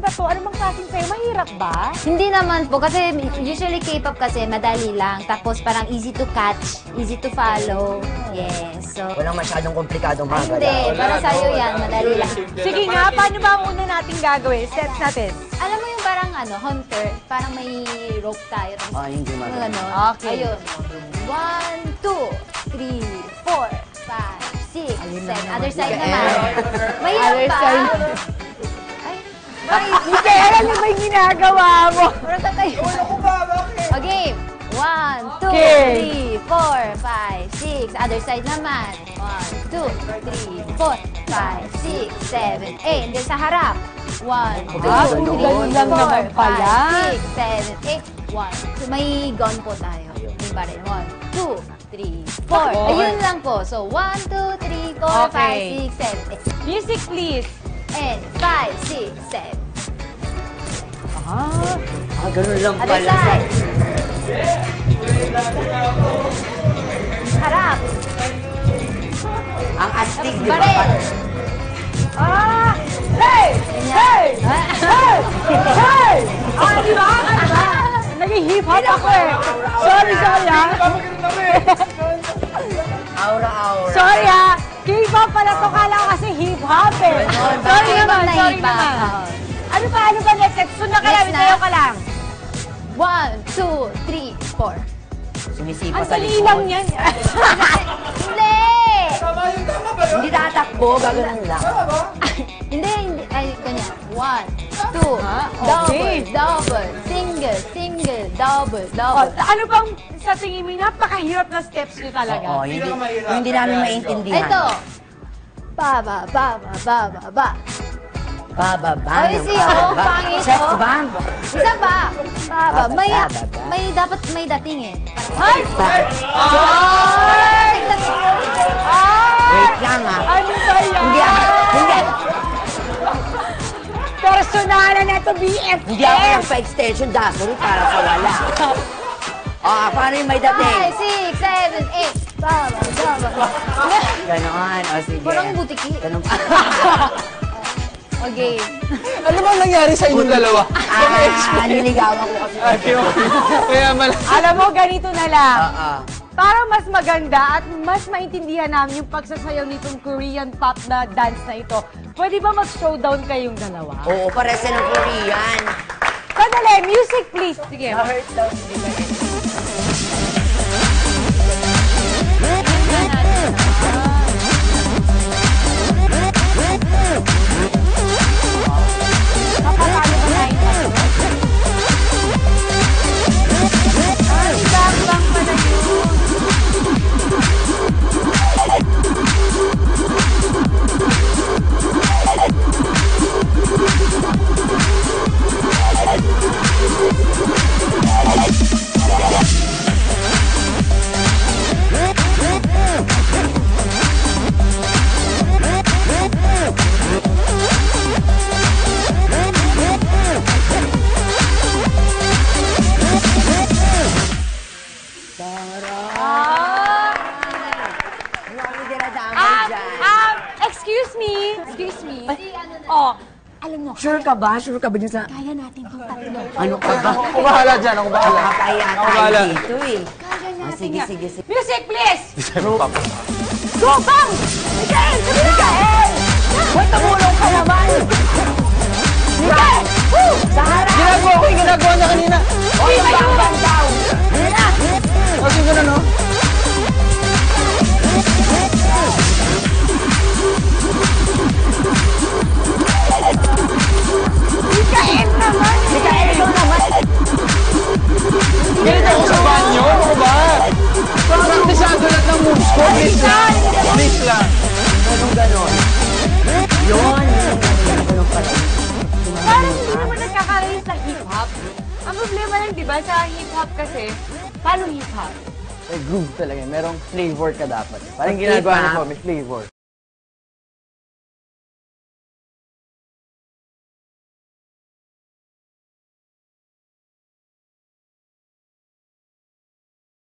ba to? Ano bang klaseng sayo? Mahirap ba? Hindi naman po, kasi usually K-pop kasi madali lang. Tapos parang easy to catch, easy to follow. Yes, so... Walang masyadong komplikadong mga Hindi, para sa'yo yan, madali lang. Sige nga, paano ba ang una nating gagawin? Steps natin. Alam mo yung parang hunter, parang may rope tayo. Ah, hindi Yung maganda. ganon. Okay. Ayun. 1, 2, 3, 4, 5, 6, 7. Other side naman. Mahirap Other pa. side. Ay, Michaela, ano ba yung ginagawa mo? parang tayo. Okay. 1, 2, Okay. 3, 4, 5, 6. Other side naman. 1, 2, 3, 4, 5, 6, 7, 8. And then sa harap. 1, 2, 3, ganun lang naman 4, pala. 5, 6, 7, 8. 1. So, may gun po tayo. May baril. 1, 2, 3, 4. Ayun lang po. So, 1, 2, 3, 4, Okay. 5, 6, 7, 8. Music, please. And 5, 6, 7. Ah, ganun lang Other pala. side. Harap. Ang astig, di ba? Baril. Hey! Hey! Ah. Hey! Hey! Ah, di ba? Naging hip-hop ako eh. Sorry, ah. Aura-aura. Sorry ah. K-pop pala to, kala ko kasi hip-hop eh. Sorry K-pop naman, na sorry hip-hop. naman. Oo. Ano ba next? Sunod na ka lang, Next na. itayo ka lang. 1, 2, 3, 4. Sumisipa Ang sa dali likod. lang yan. Hindi! Hindi tatakbo, gagawin lang. Hindi. Ay, ganyan. 1, 2, okay. double, single, single, double, Oh, double. ano bang sa tingin mo, napakahirap na steps nyo talaga. Oo, hindi namin maintindihan. Ito. Baba, baba, baba, baba. Bababa Ay, ng si bababa. pangit, Chest oh. bump. Isa pa. Baba. May, Bababa. dapat may dating eh. Ay! Ay! Wait lang ah. Ano ba yan? Hindi. Personalan na ito, BFF. Hindi ako nagpa-extension dasuri para sa wala. Paano yung may dating? 5, 6, 7, 8. Baba, baba. Ganon. O sige. Parang butiki. Ganon. Okay. Ano bang nangyari sa inyong dalawa? Niligawan ko kasi. Kaya mal... Alam mo, ganito na lang. Oo. Para mas maganda at mas maintindihan namin yung pagsasayaw nitong Korean pop na dance na ito, pwede ba mag-showdown kayong dalawa? Oo, pares ng Korean. Sandali, music please. Sige. Na-hurt daw. Makakano ba na ito? Ay, bang pala yun. Ano kami dinadamay dyan? Excuse me. Excuse me. Oh, alam mo, Sure ka ba? Sure ka ba dyan sa... kaya natin itong tatlo. Ano ka ba? Ako bahala dyan, ako bahala. Nakakaya Ako tayo bahala. dito eh. Kaya natin Sige, yan. sige, sige. Music please. Papa. Go, bang! Miguel! Miguel! Hoy, tumulong ka naman! Miguel! Woo! Sa harap! Ginagawa ko yung ginagawa niya kanina. Hoy, bang daw! Ano na? O, sige na, no? Miguel naman! Miguel, ikaw naman! Ganito ako sa banyo, ano ba? Praktisado lahat ng moves ko. Please lang. Please lang. Ganon. Yun. Ganon pala. Parang hindi naman nagkakaroon sa hip-hop. Ang problema lang, di ba, sa hip-hop kasi, paano hip-hop? May groove talaga. Merong flavor ka dapat. Parang Pag ginagawa niyo hip-hop. po, may flavor.